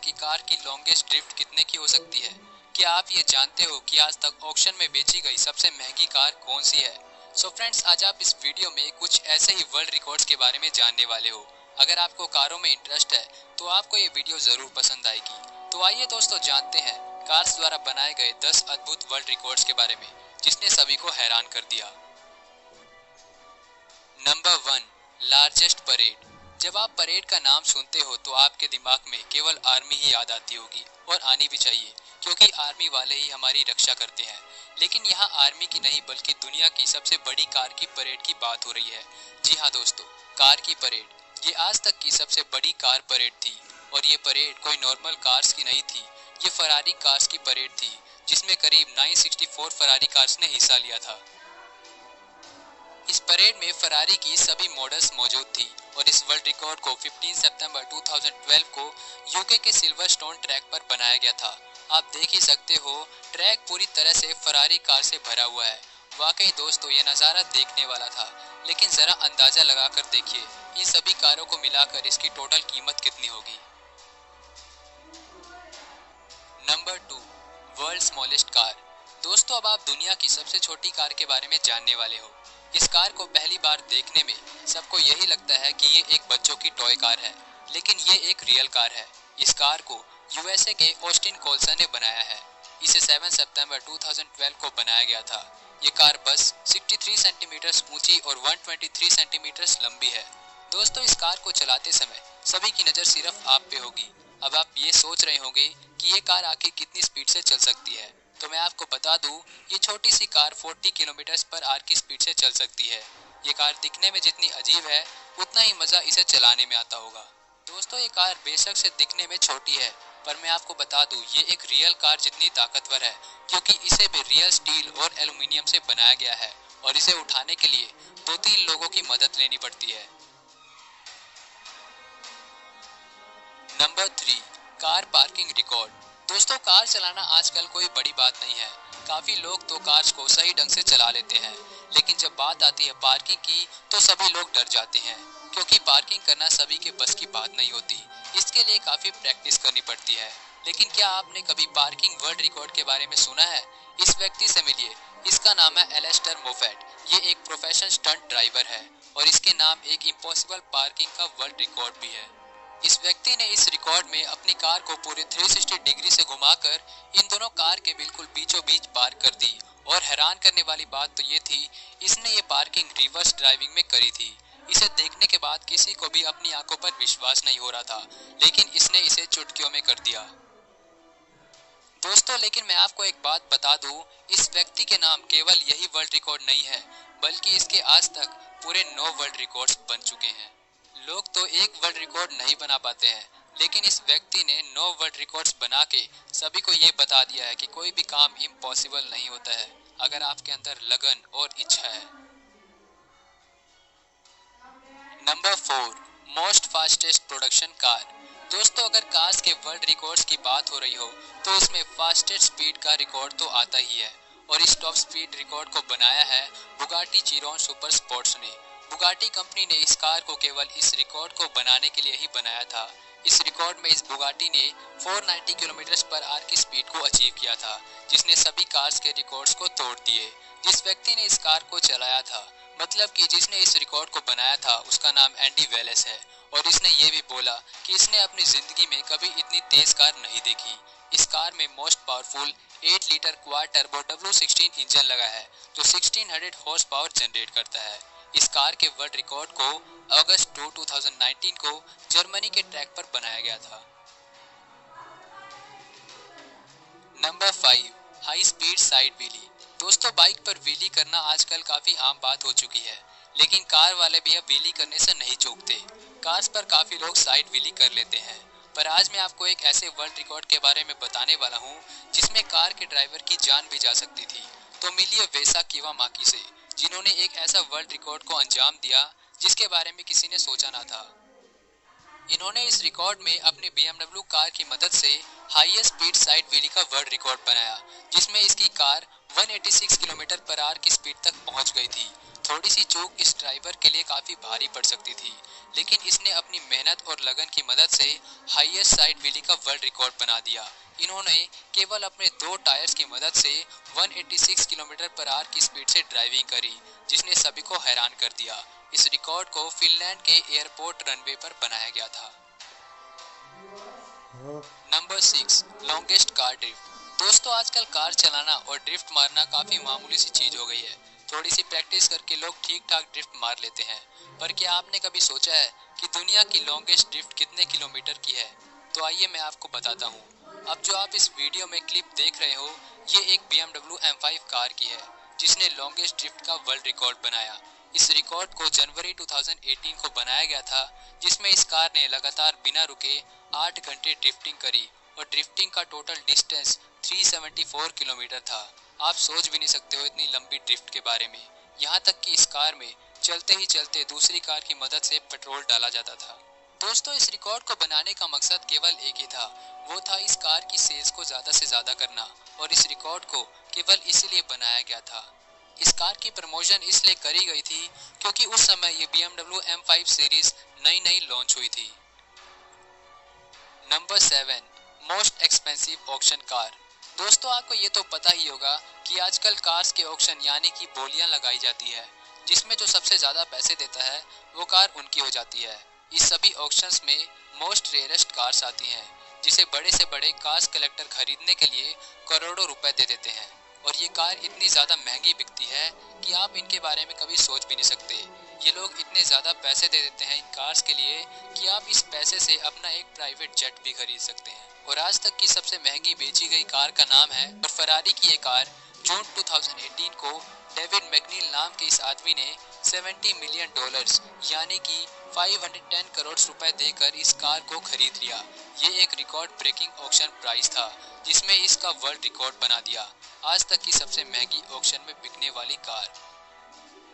कि कार की longest drift कितने की हो सकती है? क्या आप ये जानते हो कि आज तक ऑक्शन में बेची गई सबसे महंगी कार कौन सी है? सो फ्रेंड्स, आज आप इस वीडियो में कुछ ऐसे ही वर्ल्ड रिकॉर्ड्स के बारे में जानने वाले हो। अगर आपको कारों में इंटरेस्ट है तो आपको ये वीडियो जरूर पसंद आएगी। तो आइए दोस्तों, जानते हैं कार्स द्वारा बनाए गए 10 अद्भुत वर्ल्ड रिकॉर्ड्स के बारे में जिसने सभी को हैरान कर दिया। Number 1, largest parade. जब आप परेड का नाम सुनते हो तो आपके दिमाग में केवल आर्मी ही याद आती होगी, और आनी भी चाहिए क्योंकि आर्मी वाले ही हमारी रक्षा करते हैं। लेकिन यहाँ आर्मी की नहीं बल्कि दुनिया की सबसे बड़ी कार की परेड की बात हो रही है। जी हाँ दोस्तों, कार की परेड। ये आज तक की सबसे बड़ी कार परेड थी, और ये परेड कोई नॉर्मल कार्स की नहीं थी। ये फरारी कार्स की परेड थी जिसमें करीब 964 फरारी कार्स ने हिस्सा लिया था। इस परेड में फरारी की सभी मॉडल्स मौजूद थी, और इस वर्ल्ड रिकॉर्ड को 15 सितंबर 2012 को यूके के सिल्वरस्टोन ट्रैक पर बनाया गया था। आप देख ही सकते हो, ट्रैक पूरी तरह से फरारी कार से भरा हुआ है। वाकई दोस्तों, ये नज़ारा देखने वाला था। लेकिन जरा अंदाजा लगाकर देखिए, इन सभी कारों को मिलाकर इसकी टोटल कीमत कितनी होगी। Number 2, world smallest car. दोस्तों, अब आप दुनिया की सबसे छोटी कार के बारे में जानने वाले हो। इस कार को पहली बार देखने में सबको यही लगता है कि ये एक बच्चों की टॉय कार है, लेकिन ये एक रियल कार है। इस कार को यूएसए के ऑस्टिन कोल्सन ने बनाया है। इसे 7 सितंबर 2012 को बनाया गया था। ये कार बस 63 सेंटीमीटर ऊंची और 123 सेंटीमीटर लंबी है। दोस्तों, इस कार को चलाते समय सभी की नज़र सिर्फ आप पे होगी। अब आप ये सोच रहे होंगे कि ये कार आखिर कितनी स्पीड से चल सकती है। तो मैं आपको बता दूं, ये छोटी सी कार 40 किलोमीटर पर आवर की स्पीड से चल सकती है। ये कार दिखने में जितनी अजीब है, उतना ही मज़ा इसे चलाने में आता होगा। दोस्तों, ये कार बेशक से दिखने में छोटी है, पर मैं आपको बता दूं, ये एक रियल कार जितनी ताकतवर है, क्योंकि इसे भी रियल स्टील और एल्युमिनियम से बनाया गया है, और इसे उठाने के लिए 2-3 लोगों की मदद लेनी पड़ती है। Number 3, car parking record. दोस्तों, कार चलाना आजकल कोई बड़ी बात नहीं है। काफी लोग तो कार्स को सही ढंग से चला लेते हैं, लेकिन जब बात आती है पार्किंग की तो सभी लोग डर जाते हैं, क्योंकि पार्किंग करना सभी के बस की बात नहीं होती। इसके लिए काफी प्रैक्टिस करनी पड़ती है। लेकिन क्या आपने कभी पार्किंग वर्ल्ड रिकॉर्ड के बारे में सुना है? इस व्यक्ति से मिलिए। इसका नाम है एलेस्टर मोफेट। ये एक प्रोफेशनल स्टंट ड्राइवर है, और इसके नाम एक इम्पॉसिबल पार्किंग का वर्ल्ड रिकॉर्ड भी है। इस व्यक्ति ने इस रिकॉर्ड में अपनी कार को पूरे 360 डिग्री से घुमाकर इन दोनों कार के बिल्कुल बीचों बीच पार्क कर दी। और हैरान करने वाली बात तो ये थी, इसने ये पार्किंग रिवर्स ड्राइविंग में करी थी। इसे देखने के बाद किसी को भी अपनी आंखों पर विश्वास नहीं हो रहा था, लेकिन इसने इसे चुटकियों में कर दिया। दोस्तों, लेकिन मैं आपको एक बात बता दूं, इस व्यक्ति के नाम केवल यही वर्ल्ड रिकॉर्ड नहीं है, बल्कि इसके आज तक पूरे 9 वर्ल्ड रिकॉर्ड्स बन चुके हैं। लोग तो एक वर्ल्ड रिकॉर्ड नहीं बना पाते हैं, लेकिन इस व्यक्ति ने 9 वर्ल्ड रिकॉर्ड्स बना के सभी को ये बता दिया है कि कोई भी काम इम्पॉसिबल नहीं होता है, अगर आपके अंदर लगन और इच्छा है। Number 4, most fastest production car. दोस्तों, अगर कार्स के वर्ल्ड रिकॉर्ड्स की बात हो रही हो तो उसमें फास्टेस्ट स्पीड का रिकॉर्ड तो आता ही है, और इस टॉप स्पीड रिकॉर्ड को बनाया है बुगाटी चिरोन सुपर स्पोर्ट्स ने। बुगाटी कंपनी ने इस कार को केवल इस रिकॉर्ड को बनाने के लिए ही बनाया था। इस रिकॉर्ड में इस बुगाटी ने 490 किलोमीटर पर आवर की स्पीड को अचीव किया था, जिसने सभी कार्स के रिकॉर्ड्स को तोड़ दिए। जिस व्यक्ति ने इस कार को चलाया था, मतलब कि जिसने इस रिकॉर्ड को बनाया था, उसका नाम एंडी वेलेस है, और इसने ये भी बोला कि इसने अपनी जिंदगी में कभी इतनी तेज कार नहीं देखी। इस कार में most powerful 8 litre quad turbo W16 engine लगा है, जो 1600 हॉर्स पावर जनरेट करता है। इस कार के वर्ल्ड रिकॉर्ड को अगस्त 2, 2019 को जर्मनी के ट्रैक पर बनाया गया था। Number 5, high speed side wheelie. दोस्तों, बाइक पर व्हीली करना आजकल काफी आम बात हो चुकी है, लेकिन कार वाले भी अब व्हीली करने से नहीं चूकते। कार्स पर काफी लोग साइड व्हीली कर लेते हैं, पर आज मैं आपको एक ऐसे वर्ल्ड रिकॉर्ड के बारे में बताने वाला हूँ जिसमें कार के ड्राइवर की जान भी जा सकती थी। तो मिलिए वेसा किवामाकी से, जिन्होंने एक ऐसा वर्ल्ड रिकॉर्ड को अंजाम दिया जिसके बारे में किसी ने सोचा ना था। इन्होंने इस रिकॉर्ड में अपने BMW कार की मदद से हाईएस्ट स्पीड साइड व्हीली का वर्ल्ड रिकॉर्ड बनाया, जिसमें इसकी कार 186 किलोमीटर पर आवर की स्पीड तक पहुंच गई थी। थोड़ी सी चूक इस ड्राइवर के लिए काफी भारी पड़ सकती थी, लेकिन इसने अपनी मेहनत और लगन की मदद से हाईएस्ट साइड व्हीली का वर्ल्ड रिकॉर्ड बना दिया। इन्होंने केवल अपने 2 टायर्स की मदद से 186 किलोमीटर पर आवर की स्पीड से ड्राइविंग करी, जिसने सभी को हैरान कर दिया। इस रिकॉर्ड को फिनलैंड के एयरपोर्ट रनवे पर बनाया गया था। Number 6, longest car drift. दोस्तों, आजकल कार चलाना और ड्रिफ्ट मारना काफी मामूली सी चीज हो गई है। थोड़ी सी प्रैक्टिस करके लोग ठीक ठाक ड्रिफ्ट मार लेते हैं, पर क्या आपने कभी सोचा है कि दुनिया की लॉन्गेस्ट ड्रिफ्ट कितने किलोमीटर की है? तो आइए मैं आपको बताता हूँ। अब जो आप इस वीडियो में क्लिप देख रहे हो, ये एक BMW M5 कार की है, जिसने लॉन्गेस्ट ड्रिफ्ट का वर्ल्ड रिकॉर्ड बनाया। इस रिकॉर्ड को जनवरी 2018 को बनाया गया था, जिसमें इस कार ने लगातार बिना रुके 8 घंटे ड्रिफ्टिंग करी और ड्रिफ्टिंग का टोटल डिस्टेंस 374 किलोमीटर था। आप सोच भी नहीं सकते हो इतनी लंबी ड्रिफ्ट के बारे में। यहाँ तक कि इस कार में चलते ही चलते दूसरी कार की मदद से पेट्रोल डाला जाता था। दोस्तों, इस रिकॉर्ड को बनाने का मकसद केवल एक ही था, वो था इस कार की सेल्स को ज्यादा से ज्यादा करना, और इस रिकॉर्ड को केवल इसीलिए बनाया गया था। इस कार की प्रमोशन इसलिए करी गई थी क्योंकि उस समय ये BMW M5 सीरीज नई लॉन्च हुई थी। Number 7, most expensive auction car. दोस्तों, आपको ये तो पता ही होगा कि आजकल कार्स के ऑक्शन यानी कि बोलियां लगाई जाती है, जिसमें जो सबसे ज्यादा पैसे देता है वो कार उनकी हो जाती है। इस सभी ऑक्शंस में मोस्ट रेयरेस्ट कार्स आती हैं, जिसे बड़े से बड़े कार्स कलेक्टर खरीदने के लिए करोड़ों रुपए दे देते हैं, और ये कार इतनी ज्यादा महंगी बिकती है कि आप इनके बारे में कभी सोच भी नहीं सकते। ये लोग इतने ज्यादा पैसे दे देते हैं इन कार्स के लिए कि आप इस पैसे से अपना एक प्राइवेट जेट भी खरीद सकते हैं। और आज तक की सबसे महंगी बेची गई कार का नाम है, और फरारी की ये कार जून 2018 को डेविड मैकनील नाम के इस आदमी ने $70 मिलियन यानी कि 510 करोड़ रुपए देकर इस कार को खरीद लिया। ये एक रिकॉर्ड ब्रेकिंग ऑक्शन प्राइस था, जिसमें इसका वर्ल्ड रिकॉर्ड बना दिया, आज तक की सबसे महंगी ऑक्शन में बिकने वाली कार।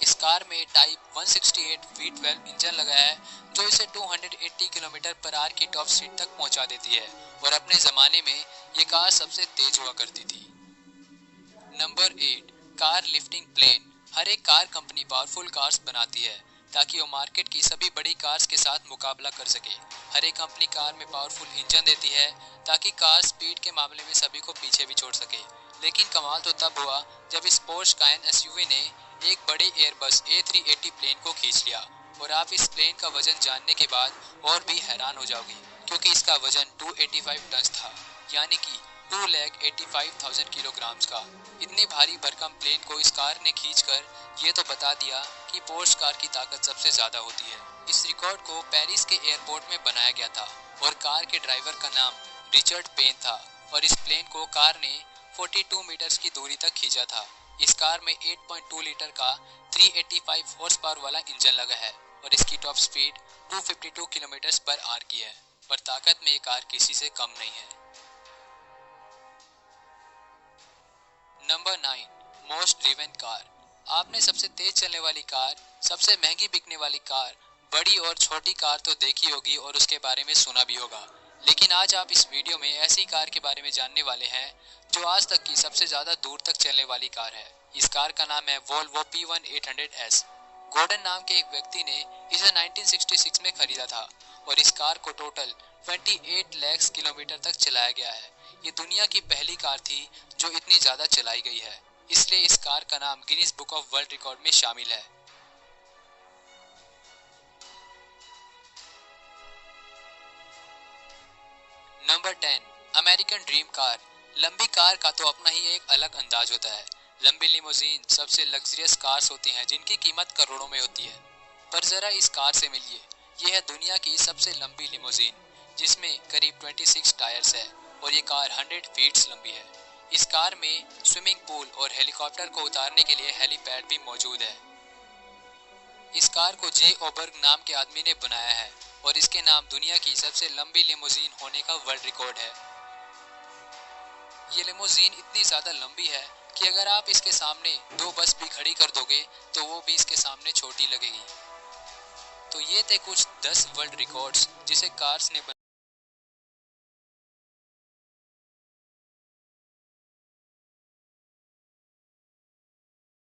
इस कार में टाइप 168 V12 इंजन लगा है, जो इसे 280 किलोमीटर पर आवर की टॉप स्पीड तक पहुंचा देती है, और अपने जमाने में ये कार सबसे तेज हुआ करती थी। Number 8, car lifting plane. हर एक कार कंपनी पावरफुल कार्स बनाती है ताकि वो मार्केट की सभी बड़ी कार्स के साथ मुकाबला कर सके। हर एक कंपनी कार में पावरफुल इंजन देती है ताकि कार स्पीड के मामले में सभी को पीछे भी छोड़ सके। लेकिन कमाल तो तब हुआ जब इस पोर्श कायन SUV ने एक बड़े एयरबस A380 प्लेन को खींच लिया, और आप इस प्लेन का वजन जानने के बाद और भी हैरान हो जाओगे, क्योंकि इसका वजन 285 टन था, यानी कि 2,85,000 किलोग्राम का। इतनी भारी भरकम प्लेन को इस कार ने खींचकर ये तो बता दिया कि पोर्श कार की ताकत सबसे ज्यादा होती है। इस रिकॉर्ड को पेरिस के एयरपोर्ट में बनाया गया था, और कार के ड्राइवर का नाम रिचर्ड पेन था, और इस प्लेन को कार ने 42 मीटर्स की दूरी तक खींचा था। इस कार में 8.2 लीटर का 385 हॉर्स पावर वाला इंजन लगा है, और इसकी top speed 252 kilometre per hour की है, पर ताकत में ये कार किसी से कम नहीं है। Number 9, most driven car. आपने सबसे तेज चलने वाली कार, सबसे महंगी बिकने वाली कार, बड़ी और छोटी कार तो देखी होगी और उसके बारे में सुना भी होगा, लेकिन आज आप इस वीडियो में ऐसी कार के बारे में जानने वाले हैं जो आज तक की सबसे ज्यादा दूर तक चलने वाली कार है। इस कार का नाम है वोल्वो P1800S। गॉर्डन नाम के एक व्यक्ति ने इसे 1966 में खरीदा था, और इस कार को टोटल 28 लाख किलोमीटर तक चलाया गया है। ये दुनिया की पहली कार थी जो इतनी ज्यादा चलाई गई है, इसलिए इस कार का नाम Guinness book of world record में शामिल है। Number 10, American dream car. लंबी कार का तो अपना ही एक अलग अंदाज होता है। लंबी लिमोजीन सबसे लग्जरियस कार्स होती हैं जिनकी कीमत करोड़ों में होती है, पर जरा इस कार से मिलिए। यह है दुनिया की सबसे लंबी लिमोजीन, जिसमें करीब 26 टायर्स है, और ये कार 100 फीट लंबी है। इस कार में स्विमिंग पूल और हेलीकॉप्टर को उतारने के लिए हेलीपैड भी मौजूद है। इस कार को जे ओबर्ग नाम के आदमी ने बनाया है, और इसके नाम दुनिया की सबसे लंबी लिमोजीन होने का वर्ल्ड रिकॉर्ड है। ये लिमोजीन इतनी ज्यादा लंबी है कि अगर आप इसके सामने 2 बस भी खड़ी कर दोगे तो वो भी इसके सामने छोटी लगेगी। तो ये थे कुछ 10 वर्ल्ड रिकॉर्ड्स जिसे कार्स ने